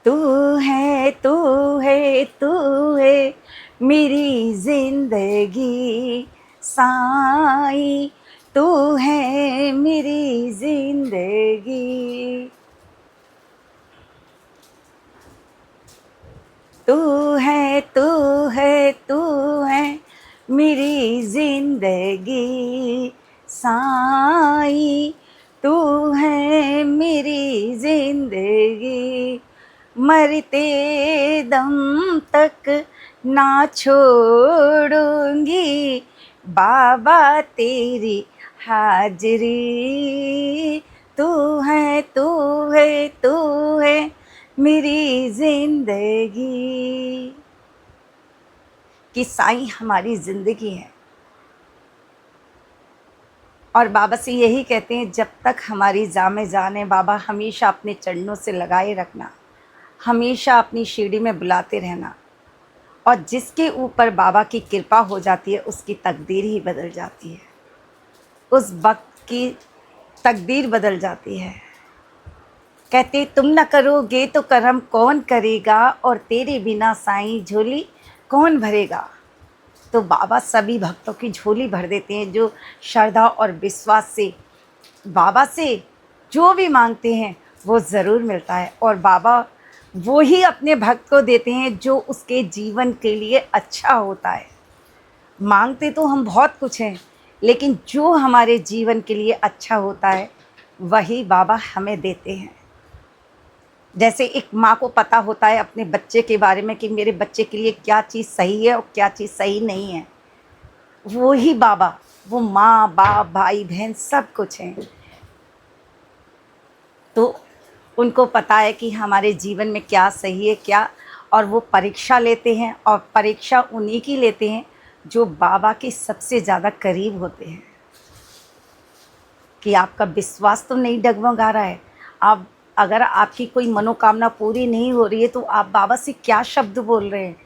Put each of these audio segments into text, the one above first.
तू है तू है तू है मेरी जिंदगी साईं, तू है मेरी जिंदगी। तू है तू है तू है मेरी जिंदगी साईं, तू है मेरी जिंदगी। मरते दम तक ना छोड़ूंगी बाबा तेरी हाजरी। तू है तू है तू है मेरी जिंदगी। कि साईं हमारी जिंदगी है और बाबा से यही कहते हैं, जब तक हमारी जामे जान है बाबा हमेशा अपने चरणों से लगाए रखना, हमेशा अपनी शिरडी में बुलाते रहना। और जिसके ऊपर बाबा की कृपा हो जाती है उसकी तकदीर ही बदल जाती है, उस वक्त की तकदीर बदल जाती है। कहते तुम न करोगे तो करम कौन करेगा, और तेरे बिना साईं झोली कौन भरेगा। तो बाबा सभी भक्तों की झोली भर देते हैं जो श्रद्धा और विश्वास से बाबा से जो भी मांगते हैं वो ज़रूर मिलता है। और बाबा वो ही अपने भक्त को देते हैं जो उसके जीवन के लिए अच्छा होता है। मांगते तो हम बहुत कुछ हैं, लेकिन जो हमारे जीवन के लिए अच्छा होता है वही बाबा हमें देते हैं। जैसे एक माँ को पता होता है अपने बच्चे के बारे में कि मेरे बच्चे के लिए क्या चीज़ सही है और क्या चीज़ सही नहीं है, वो ही बाबा, वो माँ बाप भाई बहन सब कुछ हैं। तो उनको पता है कि हमारे जीवन में क्या सही है क्या, और वो परीक्षा लेते हैं। और परीक्षा उन्हीं की लेते हैं जो बाबा के सबसे ज़्यादा करीब होते हैं। कि आपका विश्वास तो नहीं डगमगा रहा है, आप अगर आपकी कोई मनोकामना पूरी नहीं हो रही है तो आप बाबा से क्या शब्द बोल रहे हैं,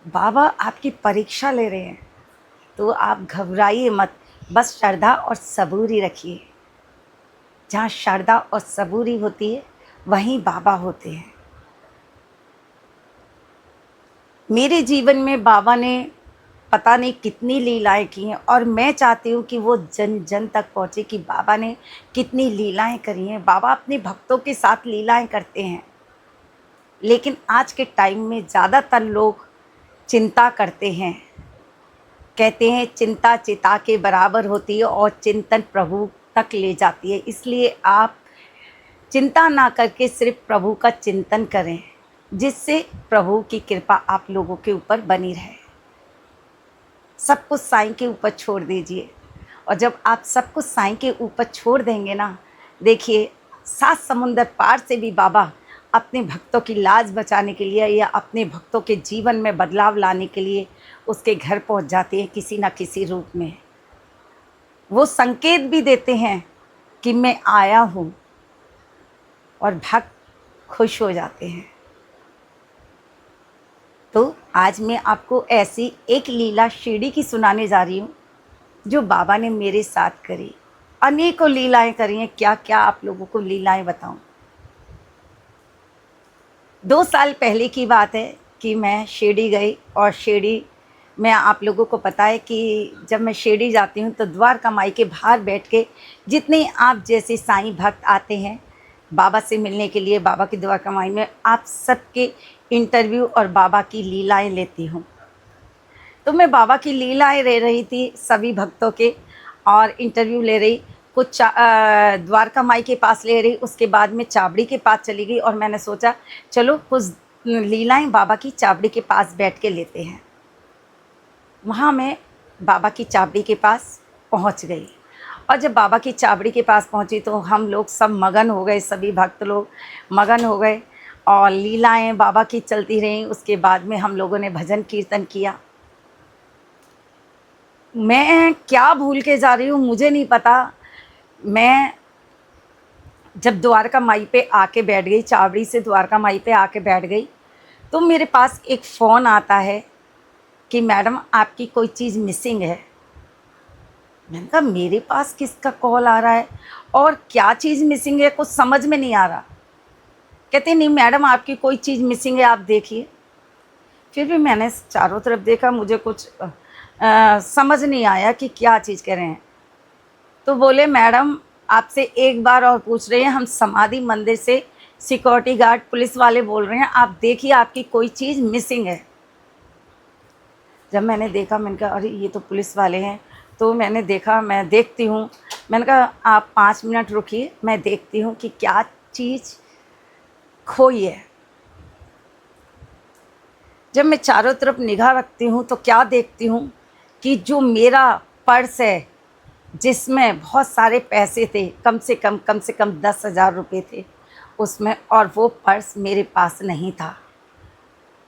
बाबा आपकी परीक्षा ले रहे हैं। तो आप घबराइए मत, बस श्रद्धा और सबूरी रखिए। जहाँ श्रद्धा और सबूरी होती है वहीं बाबा होते हैं। मेरे जीवन में बाबा ने पता नहीं कितनी लीलाएं की हैं, और मैं चाहती हूँ कि वो जन जन तक पहुँचे कि बाबा ने कितनी लीलाएं करी हैं। बाबा अपने भक्तों के साथ लीलाएं करते हैं, लेकिन आज के टाइम में ज़्यादातर लोग चिंता करते हैं। कहते हैं चिंता चिता के बराबर होती है और चिंतन प्रभु तक ले जाती है। इसलिए आप चिंता ना करके सिर्फ प्रभु का चिंतन करें, जिससे प्रभु की कृपा आप लोगों के ऊपर बनी रहे। सब कुछ साईं के ऊपर छोड़ दीजिए, और जब आप सब कुछ साईं के ऊपर छोड़ देंगे ना, देखिए 7 समुंदर पार से भी बाबा अपने भक्तों की लाज बचाने के लिए या अपने भक्तों के जीवन में बदलाव लाने के लिए उसके घर पहुंच जाते हैं किसी न किसी रूप में। वो संकेत भी देते हैं कि मैं आया हूँ, और भक्त खुश हो जाते हैं। तो आज मैं आपको ऐसी एक लीला शिरडी की सुनाने जा रही हूँ जो बाबा ने मेरे साथ करी। अनेकों लीलाएं करी हैं, क्या क्या आप लोगों को लीलाएं बताऊं। 2 साल पहले की बात है कि मैं शिरडी गई, और शिरडी में आप लोगों को पता है कि जब मैं शिरडी जाती हूँ तो द्वारका माई के बाहर बैठ के जितने आप जैसे साईं भक्त आते हैं बाबा से मिलने के लिए, बाबा की द्वारका माई में आप सबके इंटरव्यू और बाबा की लीलाएं लेती हूँ। तो मैं बाबा की लीलाएं ले रही थी सभी भक्तों के, और इंटरव्यू ले रही। कुछ द्वारका माई के पास ले रही, उसके बाद में चाबड़ी के पास चली गई, और मैंने सोचा चलो कुछ लीलाएं बाबा की चाबड़ी के पास बैठ के लेते हैं। वहाँ मैं बाबा की चाबड़ी के पास पहुँच गई, और जब बाबा की चाबड़ी के पास पहुँची तो हम लोग सब मगन हो गए, सभी भक्त लोग मगन हो गए, और लीलाएं बाबा की चलती रहीं। उसके बाद में हम लोगों ने भजन कीर्तन किया। मैं क्या भूल के जा रही हूँ मुझे नहीं पता। मैं जब द्वारका माई पे आके बैठ गई, चावड़ी से द्वारका माई पे आके बैठ गई, तो मेरे पास एक फ़ोन आता है कि मैडम आपकी कोई चीज़ मिसिंग है। मैंने कहा मेरे पास किसका कॉल आ रहा है और क्या चीज़ मिसिंग है, कुछ समझ में नहीं आ रहा। कहते नहीं मैडम आपकी कोई चीज़ मिसिंग है, आप देखिए। फिर भी मैंने चारों तरफ देखा, मुझे कुछ समझ नहीं आया कि क्या चीज़ कह रहे हैं। तो बोले मैडम आपसे एक बार और पूछ रहे हैं, हम समाधि मंदिर से सिक्योरिटी गार्ड पुलिस वाले बोल रहे हैं, आप देखिए आपकी कोई चीज़ मिसिंग है। जब मैंने देखा मैंने कहा अरे ये तो पुलिस वाले हैं। तो मैंने देखा, मैं देखती हूँ। मैंने कहा आप 5 मिनट रुकिए, मैं देखती हूँ कि क्या चीज़ खोई है। जब मैं चारों तरफ निगाह रखती हूँ तो क्या देखती हूँ कि जो मेरा पर्स है जिसमें बहुत सारे पैसे थे, कम से कम 10,000 रुपये थे उसमें, और वो पर्स मेरे पास नहीं था।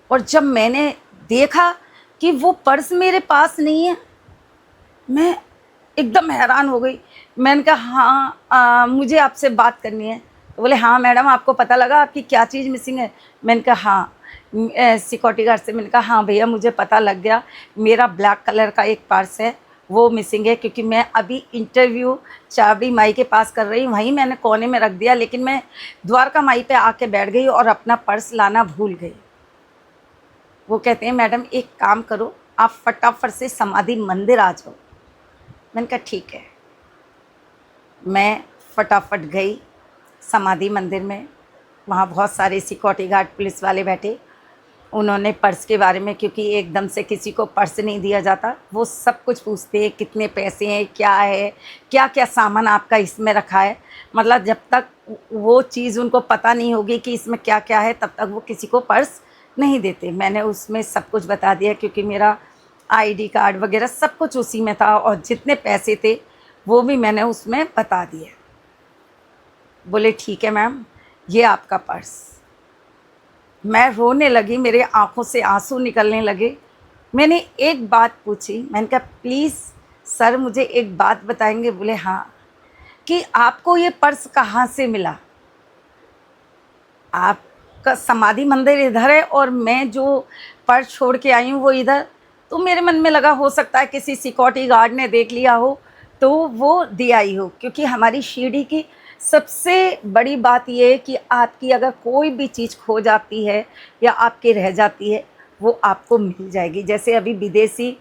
और जब मैंने देखा कि वो पर्स मेरे पास नहीं है, मैं एकदम हैरान हो गई। मैंने कहा हाँ मुझे आपसे बात करनी है। तो बोले हाँ मैडम आपको पता लगा आपकी क्या चीज़ मिसिंग है। मैंने कहा हाँ सिक्योरिटी गार्ड से। मैंने कहा हाँ भैया मुझे पता लग गया, मेरा ब्लैक कलर का एक पर्स है वो मिसिंग है, क्योंकि मैं अभी इंटरव्यू चाबड़ी माई के पास कर रही हूँ, वहीं मैंने कोने में रख दिया, लेकिन मैं द्वारका माई पे आके बैठ गई और अपना पर्स लाना भूल गई। वो कहते हैं मैडम एक काम करो, आप फटाफट से समाधि मंदिर आ जाओ। मैंने कहा ठीक है। मैं फटाफट गई समाधि मंदिर में। वहाँ बहुत सारे सिक्योरिटी गार्ड पुलिस वाले बैठे। उन्होंने पर्स के बारे में, क्योंकि एकदम से किसी को पर्स नहीं दिया जाता, वो सब कुछ पूछते हैं, कितने पैसे हैं, क्या है, क्या क्या सामान आपका इसमें रखा है। मतलब जब तक वो चीज़ उनको पता नहीं होगी कि इसमें क्या क्या है, तब तक वो किसी को पर्स नहीं देते। मैंने उसमें सब कुछ बता दिया, क्योंकि मेरा आईडी कार्ड वगैरह सब कुछ उसी में था, और जितने पैसे थे वो भी मैंने उसमें बता दिए। बोले ठीक है मैम ये आपका पर्स। मैं रोने लगी, मेरे आंखों से आंसू निकलने लगे। मैंने एक बात पूछी, मैंने कहा प्लीज़ सर मुझे एक बात बताएंगे। बोले हाँ, कि आपको ये पर्स कहाँ से मिला? आपका समाधि मंदिर इधर है और मैं जो पर्स छोड़ के आई हूँ वो इधर। तो मेरे मन में लगा हो सकता है किसी सिक्योरिटी गार्ड ने देख लिया हो तो वो दे आई हो, क्योंकि हमारी शिरडी की सबसे बड़ी बात ये है कि आपकी अगर कोई भी चीज़ खो जाती है या आपके रह जाती है वो आपको मिल जाएगी। जैसे अभी विदेशी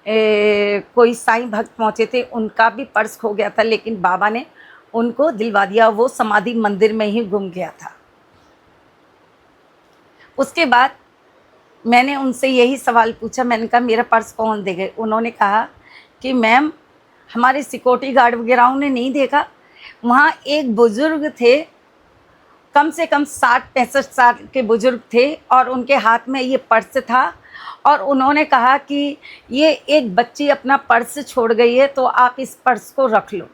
कोई साईं भक्त पहुँचे थे, उनका भी पर्स खो गया था, लेकिन बाबा ने उनको दिलवा दिया, वो समाधि मंदिर में ही गुम गया था। उसके बाद मैंने उनसे यही सवाल पूछा, मैंने कहा मेरा पर्स कौन दे गए? उन्होंने कहा कि मैम हमारे सिक्योरिटी गार्ड वगैरह ने नहीं देखा, वहाँ एक बुज़ुर्ग थे, कम से कम 60-65 साल के बुज़ुर्ग थे, और उनके हाथ में ये पर्स था, और उन्होंने कहा कि ये एक बच्ची अपना पर्स छोड़ गई है तो आप इस पर्स को रख लो।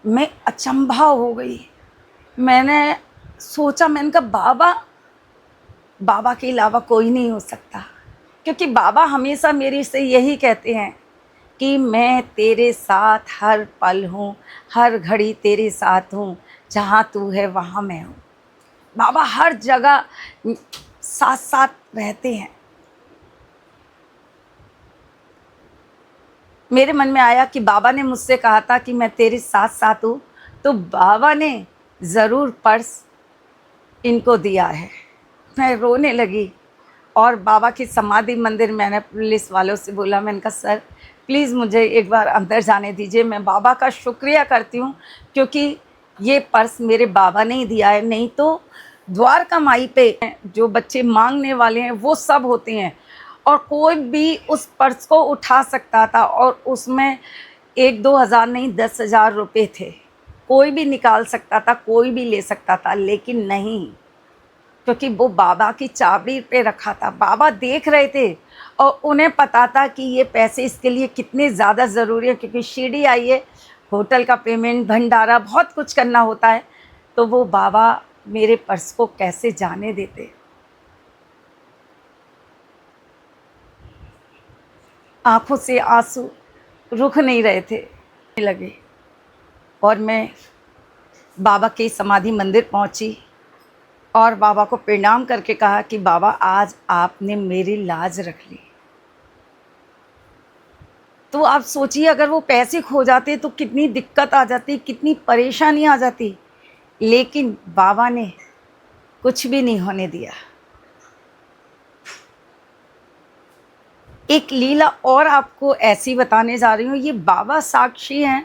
मैं अचंभा हो गई। मैंने सोचा, मैंने कहा बाबा के अलावा कोई नहीं हो सकता, क्योंकि बाबा हमेशा मेरे से यही कहते हैं कि मैं तेरे साथ हर पल हूँ, हर घड़ी तेरे साथ हूँ, जहाँ तू है वहाँ मैं हूँ। बाबा हर जगह साथ साथ रहते हैं। मेरे मन में आया कि बाबा ने मुझसे कहा था कि मैं तेरे साथ साथ हूँ, तो बाबा ने ज़रूर पर्स इनको दिया है। मैं रोने लगी, और बाबा की समाधि मंदिर मैंने पुलिस वालों से बोला, मैंने कहा सर प्लीज़ मुझे एक बार अंदर जाने दीजिए, मैं बाबा का शुक्रिया करती हूँ, क्योंकि ये पर्स मेरे बाबा ने ही दिया है। नहीं तो द्वारका माई पे जो बच्चे मांगने वाले हैं वो सब होते हैं, और कोई भी उस पर्स को उठा सकता था, और उसमें 1-2 हज़ार नहीं 10,000 रुपये थे। कोई भी निकाल सकता था, कोई भी ले सकता था, लेकिन नहीं, क्योंकि वो बाबा की चाबी पे रखा था। बाबा देख रहे थे, और उन्हें पता था कि ये पैसे इसके लिए कितने ज़्यादा ज़रूरी है, क्योंकि शिरडी आइए, होटल का पेमेंट, भंडारा, बहुत कुछ करना होता है, तो वो बाबा मेरे पर्स को कैसे जाने देते। आंखों से आंसू रुक नहीं रहे थे लगे, और मैं बाबा के समाधि मंदिर पहुंची और बाबा को प्रणाम करके कहा कि बाबा आज आपने मेरी लाज रख ली। तो आप सोचिए अगर वो पैसे खो जाते तो कितनी दिक्कत आ जाती, कितनी परेशानी आ जाती। लेकिन बाबा ने कुछ भी नहीं होने दिया। एक लीला और आपको ऐसी बताने जा रही हूँ, ये बाबा साक्षी हैं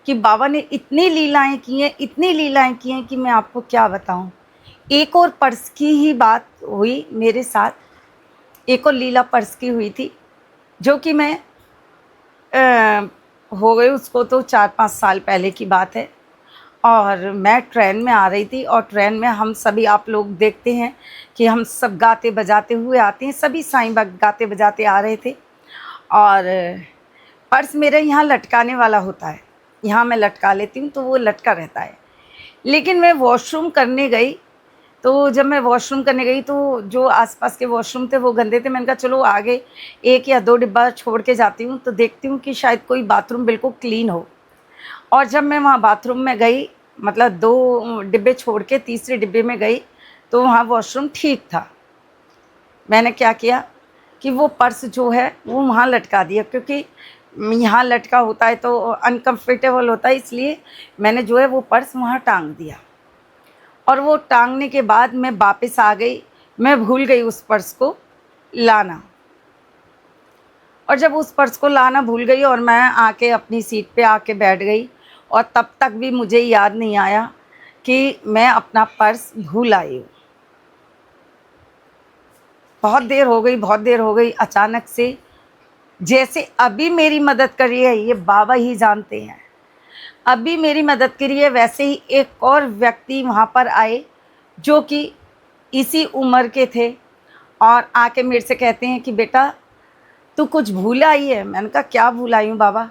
कि बाबा ने इतनी लीलाएं की हैं, इतनी लीलाएं की हैं कि मैं आपको क्या बताऊँ। एक और पर्स की ही बात हुई मेरे साथ, एक और लीला पर्स की हुई थी, जो कि मैं हो गई उसको तो 4-5 साल पहले की बात है। और मैं ट्रेन में आ रही थी, और ट्रेन में हम सभी, आप लोग देखते हैं कि हम सब गाते बजाते हुए आते हैं, सभी साईं भक्त गाते बजाते आ रहे थे। और पर्स मेरे यहाँ लटकाने वाला होता है, यहाँ मैं लटका लेती हूँ तो वो लटका रहता है। लेकिन मैं वॉशरूम करने गई, तो जब मैं वॉशरूम करने गई तो जो आसपास के वॉशरूम थे वो गंदे थे। मैंने कहा चलो आगे 1 या 2 डिब्बा छोड़ के जाती हूँ, तो देखती हूँ कि शायद कोई बाथरूम बिल्कुल क्लीन हो। और जब मैं वहाँ बाथरूम में गई, मतलब 2 डिब्बे छोड़ के तीसरे डिब्बे में गई, तो वहाँ वॉशरूम ठीक था। मैंने क्या किया कि वो पर्स जो है वो वहाँ लटका दिया, क्योंकि यहाँ लटका होता है तो अनकम्फर्टेबल होता है, इसलिए मैंने जो है वो पर्स वहाँ टांग दिया। और वो टांगने के बाद मैं वापस आ गई, मैं भूल गई उस पर्स को लाना। और जब उस पर्स को लाना भूल गई और मैं आके अपनी सीट पे आके बैठ गई, और तब तक भी मुझे याद नहीं आया कि मैं अपना पर्स भूल आई हूँ। बहुत देर हो गई, बहुत देर हो गई। अचानक से जैसे अभी मेरी मदद करी है ये बाबा ही जानते हैं, अभी मेरी मदद करी है, वैसे ही एक और व्यक्ति वहाँ पर आए जो कि इसी उम्र के थे, और आके मेरे से कहते हैं कि बेटा तू कुछ भूल आई है। मैंने कहा क्या भूल आई हूँ बाबा?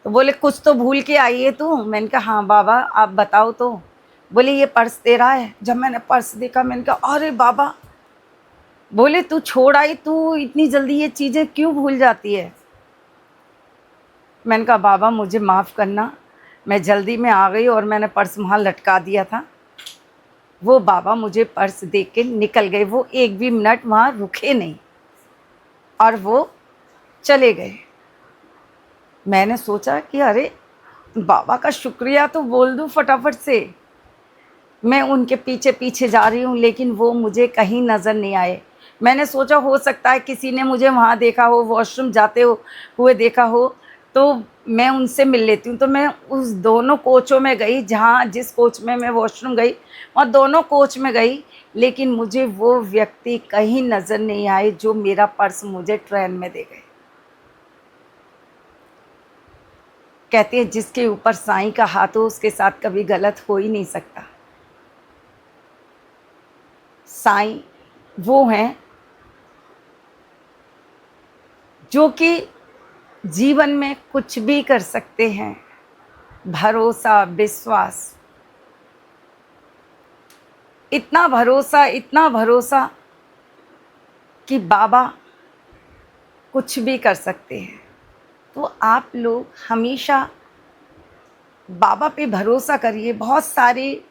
तो बोले कुछ तो भूल के आई है तू। मैंने कहा हाँ बाबा आप बताओ तो। बोले ये पर्स तेरा है। जब मैंने पर्स देखा मैंने कहा अरे बाबा। बोले तू छोड़ आई, तू इतनी जल्दी ये चीज़ें क्यों भूल जाती है? मैंने कहा बाबा मुझे माफ़ करना, मैं जल्दी में आ गई और मैंने पर्स वहाँ लटका दिया था। वो बाबा मुझे पर्स दे के निकल गए, वो एक भी मिनट वहाँ रुके नहीं और वो चले गए। मैंने सोचा कि अरे बाबा का शुक्रिया तो बोल दूँ फटाफट से। मैं उनके पीछे पीछे जा रही हूँ, लेकिन वो मुझे कहीं नज़र नहीं आए। मैंने सोचा हो सकता है किसी ने मुझे वहाँ देखा हो, वॉशरूम जाते हुए देखा हो, तो मैं उनसे मिल लेती हूँ। तो मैं उस दोनों कोचों में गई, जहाँ जिस कोच में मैं वॉशरूम गई वहाँ दोनों कोच में गई, लेकिन मुझे वो व्यक्ति कहीं नज़र नहीं आए जो मेरा पर्स मुझे ट्रेन में दे गए। कहते हैं जिसके ऊपर साईं का हाथ हो उसके साथ कभी गलत हो ही नहीं सकता। साईं वो हैं जो कि जीवन में कुछ भी कर सकते हैं। भरोसा, विश्वास, इतना भरोसा कि बाबा कुछ भी कर सकते हैं। तो आप लोग हमेशा बाबा पे भरोसा करिए। बहुत सारे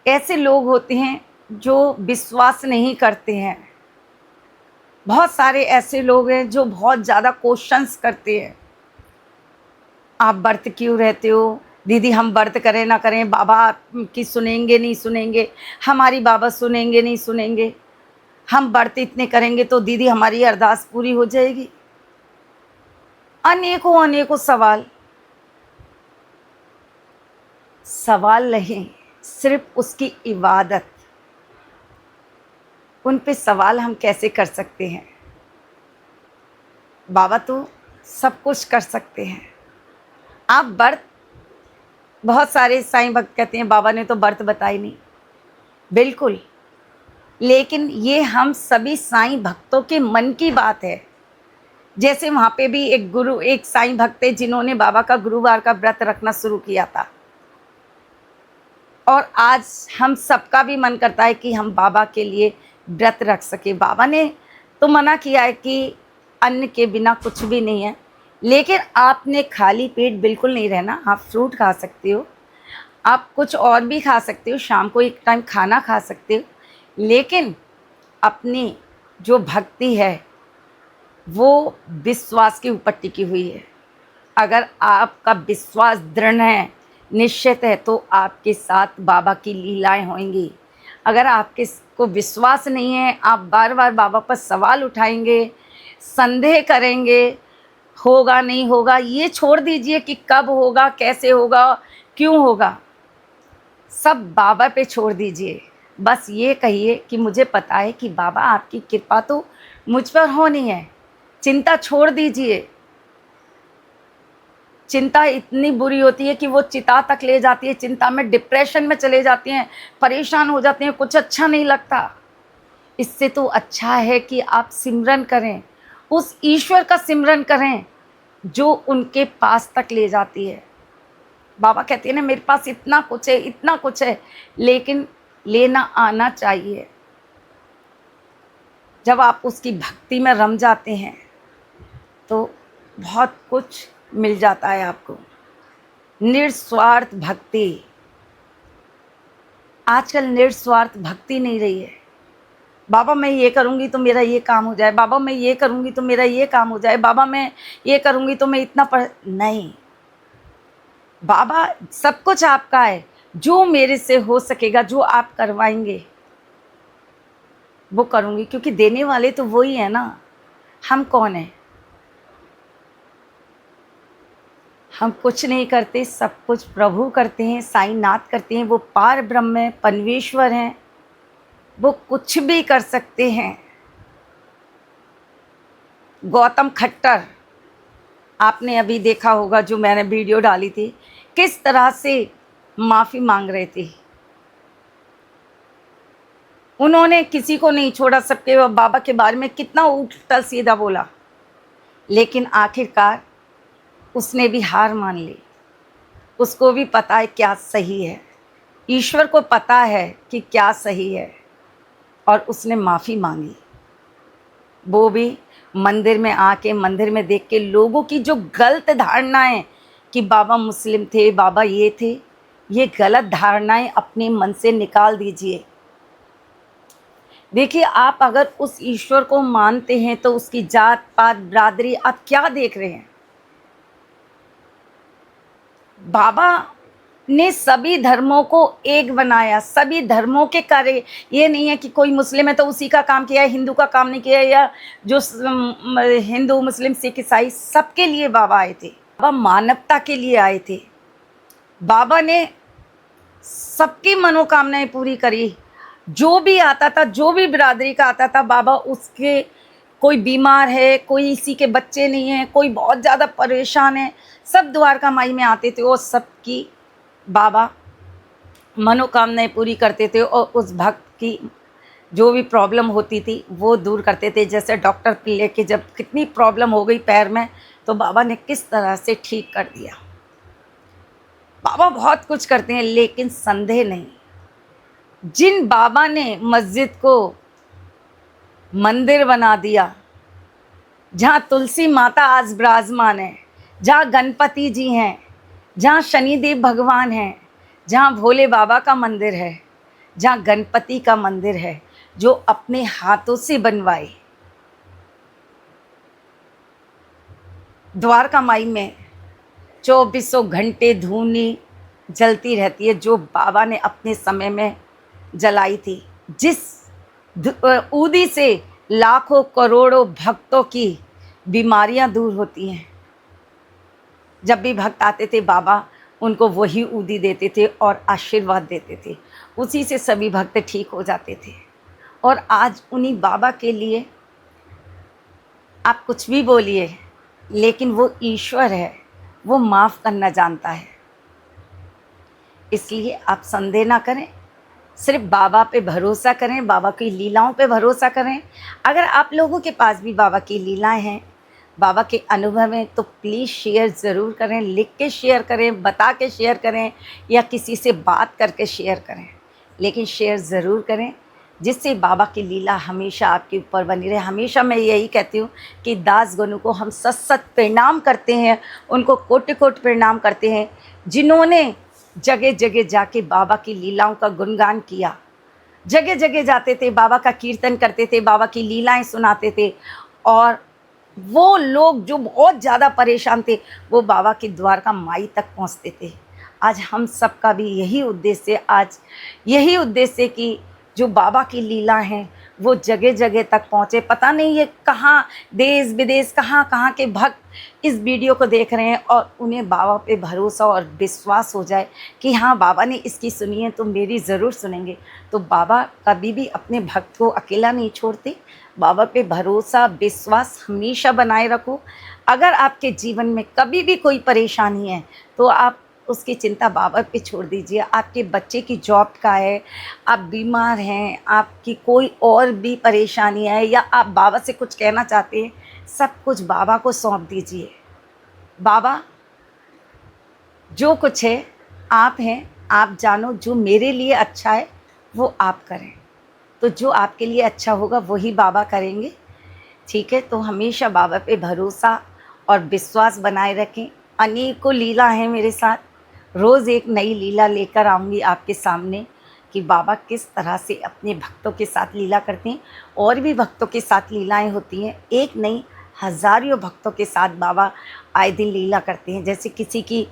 ऐसे लोग होते हैं जो विश्वास नहीं करते हैं, बहुत सारे ऐसे लोग हैं जो बहुत ज़्यादा क्वेश्चंस करते हैं। आप व्रत क्यों रहते हो दीदी? हम व्रत करें ना करें बाबा की सुनेंगे नहीं सुनेंगे, हमारी बाबा सुनेंगे नहीं सुनेंगे। हम व्रत इतने करेंगे तो दीदी हमारी अरदास पूरी हो जाएगी। अनेकों अनेकों सवाल नहीं, सिर्फ उसकी इबादत। उन पे सवाल हम कैसे कर सकते हैं? बाबा तो सब कुछ कर सकते हैं। आप व्रत, बहुत सारे साईं भक्त कहते हैं बाबा ने तो व्रत बताई नहीं। बिल्कुल, लेकिन ये हम सभी साईं भक्तों के मन की बात है। जैसे वहाँ पे भी एक साईं भक्त थे जिन्होंने बाबा का गुरुवार का व्रत रखना शुरू किया था, और आज हम सबका भी मन करता है कि हम बाबा के लिए व्रत रख सके। बाबा ने तो मना किया है कि अन्न के बिना कुछ भी नहीं है, लेकिन आपने खाली पेट बिल्कुल नहीं रहना। आप फ्रूट खा सकते हो, आप कुछ और भी खा सकते हो, शाम को एक टाइम खाना खा सकते हो, लेकिन अपनी जो भक्ति है वो विश्वास के ऊपर टिकी हुई है। अगर आपका विश्वास दृढ़ है निश्चित है तो आपके साथ बाबा की लीलाएं होंगी। अगर आपके को विश्वास नहीं है, आप बार बार बाबा पर सवाल उठाएंगे, संदेह करेंगे, होगा नहीं होगा, ये छोड़ दीजिए कि कब होगा, कैसे होगा, क्यों होगा, सब बाबा पे छोड़ दीजिए। बस ये कहिए कि मुझे पता है कि बाबा आपकी कृपा तो मुझ पर होनी है। चिंता छोड़ दीजिए। चिंता इतनी बुरी होती है कि वो चिता तक ले जाती है। चिंता में डिप्रेशन में चले जाती हैं, परेशान हो जाती हैं, कुछ अच्छा नहीं लगता। इससे तो अच्छा है कि आप सिमरन करें, उस ईश्वर का सिमरन करें जो उनके पास तक ले जाती है। बाबा कहते हैं ना, मेरे पास इतना कुछ है, इतना कुछ है, लेकिन लेना आना चाहिए। जब आप उसकी भक्ति में रम जाते हैं तो बहुत कुछ मिल जाता है आपको। निस्वार्थ भक्ति, आजकल निस्वार्थ भक्ति नहीं रही है। बाबा मैं ये करूँगी तो मेरा ये काम हो जाए, बाबा मैं ये करूँगी तो मेरा ये काम हो जाए, बाबा मैं ये करूँगी तो मैं इतना नहीं। बाबा सब कुछ आपका है, जो मेरे से हो सकेगा, जो आप करवाएंगे वो करूँगी, क्योंकि देने वाले तो वही है ना। हम कौन हैं? हम कुछ नहीं करते, सब कुछ प्रभु करते हैं, साईनाथ करते हैं। वो पार ब्रह्म है, परमेश्वर हैं, वो कुछ भी कर सकते हैं। गौतम खट्टर, आपने अभी देखा होगा जो मैंने वीडियो डाली थी, किस तरह से माफ़ी मांग रहे थे। उन्होंने किसी को नहीं छोड़ा, सबके बाबा के बारे में कितना उल्टा सीधा बोला, लेकिन आखिरकार उसने भी हार मान ली। उसको भी पता है क्या सही है, ईश्वर को पता है कि क्या सही है, और उसने माफ़ी मांगी। वो भी मंदिर में आके, मंदिर में देख के लोगों की जो गलत धारणाएं कि बाबा मुस्लिम थे, बाबा ये थे, ये गलत धारणाएं अपने मन से निकाल दीजिए। देखिए, आप अगर उस ईश्वर को मानते हैं तो उसकी जात पात बिरादरी आप क्या देख रहे हैं? बाबा ने सभी धर्मों को एक बनाया, सभी धर्मों के कार्य। ये नहीं है कि कोई मुस्लिम है तो उसी का काम किया है, हिंदू का काम नहीं किया, या जो हिंदू मुस्लिम सिख ईसाई सबके लिए बाबा आए थे। बाबा मानवता के लिए आए थे। बाबा ने सबकी मनोकामनाएं पूरी करी। जो भी आता था, जो भी बिरादरी का आता था, बाबा उसके, कोई बीमार है, कोई इसी के बच्चे नहीं है, कोई बहुत ज़्यादा परेशान है, सब द्वारका माई में आते थे और सबकी बाबा मनोकामनाएं पूरी करते थे, और उस भक्त की जो भी प्रॉब्लम होती थी वो दूर करते थे। जैसे डॉक्टर पिल्ले के जब कितनी प्रॉब्लम हो गई पैर में, तो बाबा ने किस तरह से ठीक कर दिया। बाबा बहुत कुछ करते हैं, लेकिन संदेह नहीं, जिन बाबा ने मस्जिद को मंदिर बना दिया, जहाँ तुलसी माता आज विराजमान है, जहाँ गणपति जी हैं, जहाँ शनिदेव भगवान हैं, जहाँ भोले बाबा का मंदिर है, जहाँ गणपति का मंदिर है, जो अपने हाथों से बनवाए। द्वारका माई में 24 घंटे धूनी जलती रहती है, जो बाबा ने अपने समय में जलाई थी। जिस ऊदी से लाखों करोड़ों भक्तों की बीमारियां दूर होती हैं। जब भी भक्त आते थे, बाबा उनको वही ऊदी देते थे और आशीर्वाद देते थे। उसी से सभी भक्त ठीक हो जाते थे। और आज उन्हीं बाबा के लिए आप कुछ भी बोलिए, लेकिन वो ईश्वर है, वो माफ़ करना जानता है। इसलिए आप संदेह ना करें, सिर्फ बाबा पे भरोसा करें, बाबा की लीलाओं पे भरोसा करें। अगर आप लोगों के पास भी बाबा की लीलाएं हैं, बाबा के अनुभव हैं, तो प्लीज़ शेयर ज़रूर करें, लिख के शेयर करें, बता के शेयर करें, या किसी से बात करके शेयर करें, लेकिन शेयर ज़रूर करें, जिससे बाबा की लीला हमेशा आपके ऊपर बनी रहे। हमेशा मैं यही कहती हूँ कि दास गणों को हम सत सत प्रणाम करते हैं, उनको कोटि कोटि प्रणाम करते हैं, जिन्होंने जगह जगह जाके बाबा की लीलाओं का गुणगान किया। जगह जगह जाते थे, बाबा का कीर्तन करते थे, बाबा की लीलाएं सुनाते थे, और वो लोग जो बहुत ज़्यादा परेशान थे, वो बाबा के द्वारका माई तक पहुँचते थे। आज हम सबका भी यही उद्देश्य, आज यही उद्देश्य कि जो बाबा की लीला हैं वो जगह जगह तक पहुँचे। पता नहीं ये कहाँ, देश विदेश कहाँ कहाँ के भक्त इस वीडियो को देख रहे हैं और उन्हें बाबा पे भरोसा और विश्वास हो जाए कि हाँ, बाबा ने इसकी सुनी है तो मेरी ज़रूर सुनेंगे। तो बाबा कभी भी अपने भक्त को अकेला नहीं छोड़ते। बाबा पे भरोसा, विश्वास हमेशा बनाए रखो। अगर आपके जीवन में कभी भी कोई परेशानी है तो आप उसकी चिंता बाबा पे छोड़ दीजिए। आपके बच्चे की जॉब का है, आप बीमार हैं, आपकी कोई और भी परेशानी है, या आप बाबा से कुछ कहना चाहते हैं, सब कुछ बाबा को सौंप दीजिए। बाबा जो कुछ है आप हैं, आप जानो जो मेरे लिए अच्छा है वो आप करें। तो जो आपके लिए अच्छा होगा वही बाबा करेंगे। ठीक है, तो हमेशा बाबा पे भरोसा और विश्वास बनाए रखें। अनेकों लीला हैं मेरे साथ, रोज़ एक नई लीला लेकर आऊँगी आपके सामने कि बाबा किस तरह से अपने भक्तों के साथ लीला करते हैं। और भी भक्तों के साथ लीलाएं होती हैं, एक नहीं हज़ारों भक्तों के साथ बाबा आए दिन लीला करते हैं। जैसे किसी की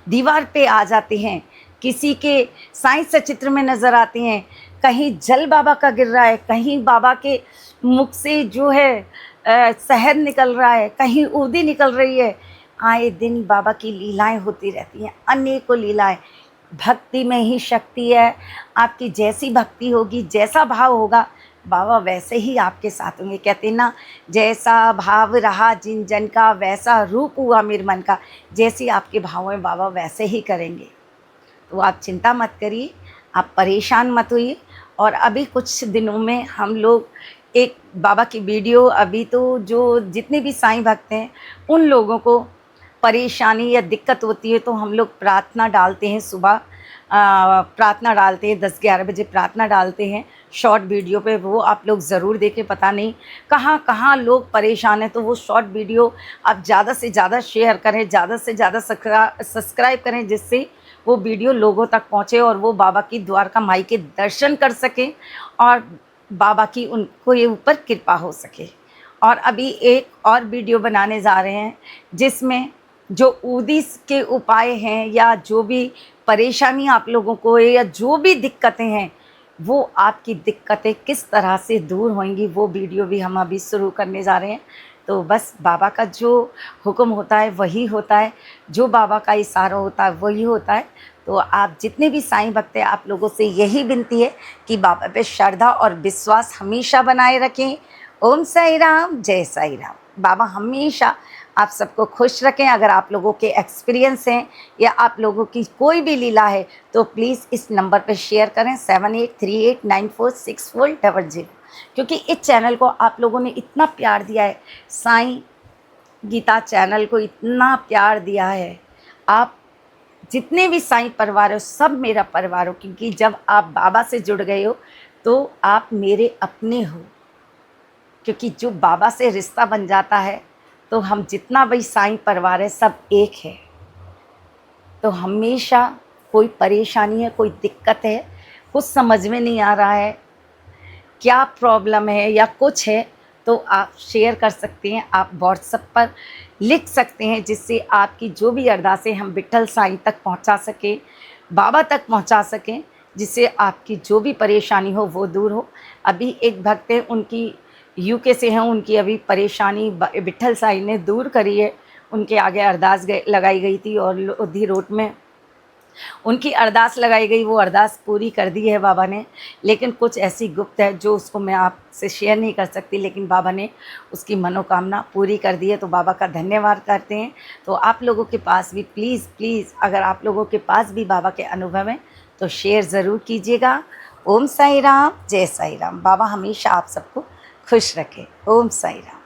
दीवार पे आ जाते हैं, किसी के साईं सचित्र में नज़र आते हैं, कहीं जल बाबा का गिर रहा है, कहीं बाबा के मुख से जो है शहद निकल रहा है, कहीं ऊदी निकल रही है। आए दिन बाबा की लीलाएं होती रहती हैं, अनेकों लीलाएं। भक्ति में ही शक्ति है। आपकी जैसी भक्ति होगी, जैसा भाव होगा, बाबा वैसे ही आपके साथ होंगे। कहते ना, जैसा भाव रहा जिन जन का, वैसा रूप हुआ मेरे मन का। जैसी आपके भाव हैं बाबा वैसे ही करेंगे। तो आप चिंता मत करिए, आप परेशान मत होइए। और अभी कुछ दिनों में हम लोग एक बाबा की वीडियो, अभी तो जो जितने भी साईं भक्त हैं उन लोगों को परेशानी या दिक्कत होती है तो हम लोग प्रार्थना डालते हैं। सुबह प्रार्थना डालते हैं, 10-11 बजे प्रार्थना डालते हैं शॉर्ट वीडियो पे। वो आप लोग ज़रूर देखें। पता नहीं कहाँ कहाँ लोग परेशान हैं, तो वो शॉर्ट वीडियो आप ज़्यादा से ज़्यादा शेयर करें, ज़्यादा से ज़्यादा सब्सक्राइब करें, जिससे वो वीडियो लोगों तक पहुँचे और वो बाबा की द्वारका माई के दर्शन कर सकें और बाबा की उनको ये ऊपर कृपा हो सके। और अभी एक और वीडियो बनाने जा रहे हैं जिसमें जो ऊदी के उपाय हैं, या जो भी परेशानी आप लोगों को है, या जो भी दिक्कतें हैं, वो आपकी दिक्कतें किस तरह से दूर होंगी, वो वीडियो भी हम अभी शुरू करने जा रहे हैं। तो बस बाबा का जो हुक्म होता है वही होता है, जो बाबा का इशारा होता है वही होता है। तो आप जितने भी साईं भक्त हैं, आप लोगों से यही विनती है कि बाबा पे श्रद्धा और विश्वास हमेशा बनाए रखें। ओम साई राम, जय साई राम। बाबा हमेशा आप सबको खुश रखें। अगर आप लोगों के एक्सपीरियंस हैं या आप लोगों की कोई भी लीला है तो प्लीज़ इस नंबर पर शेयर करें, 7838946400। क्योंकि इस चैनल को आप लोगों ने इतना प्यार दिया है, साईं गीता चैनल को इतना प्यार दिया है। आप जितने भी साईं परिवार हो, सब मेरा परिवार हो, क्योंकि जब आप बाबा से जुड़ गए हो तो आप मेरे अपने हो। क्योंकि जो बाबा से रिश्ता बन जाता है तो हम जितना भी साईं परिवार है सब एक है। तो हमेशा कोई परेशानी है, कोई दिक्कत है, कुछ समझ में नहीं आ रहा है, क्या प्रॉब्लम है या कुछ है, तो आप शेयर कर सकते हैं, आप व्हाट्सएप पर लिख सकते हैं, जिससे आपकी जो भी अरदासें हम विट्ठल साईं तक पहुंचा सकें, बाबा तक पहुंचा सकें, जिससे आपकी जो भी परेशानी हो वो दूर हो। अभी एक भक्त हैं, उनकी यूके से हैं, उनकी अभी परेशानी विट्ठल साईं ने दूर करी है। उनके आगे अरदास लगाई गई थी और लोधी रोड में उनकी अरदास लगाई गई, वो अरदास पूरी कर दी है बाबा ने। लेकिन कुछ ऐसी गुप्त है जो उसको मैं आपसे शेयर नहीं कर सकती, लेकिन बाबा ने उसकी मनोकामना पूरी कर दी है। तो बाबा का धन्यवाद करते हैं। तो आप लोगों के पास भी प्लीज़ अगर आप लोगों के पास भी बाबा के अनुभव हैं तो शेयर ज़रूर कीजिएगा। ओम साई राम, जय साई राम। बाबा हमेशा आप सबको खुश रखे। ओम साई राम।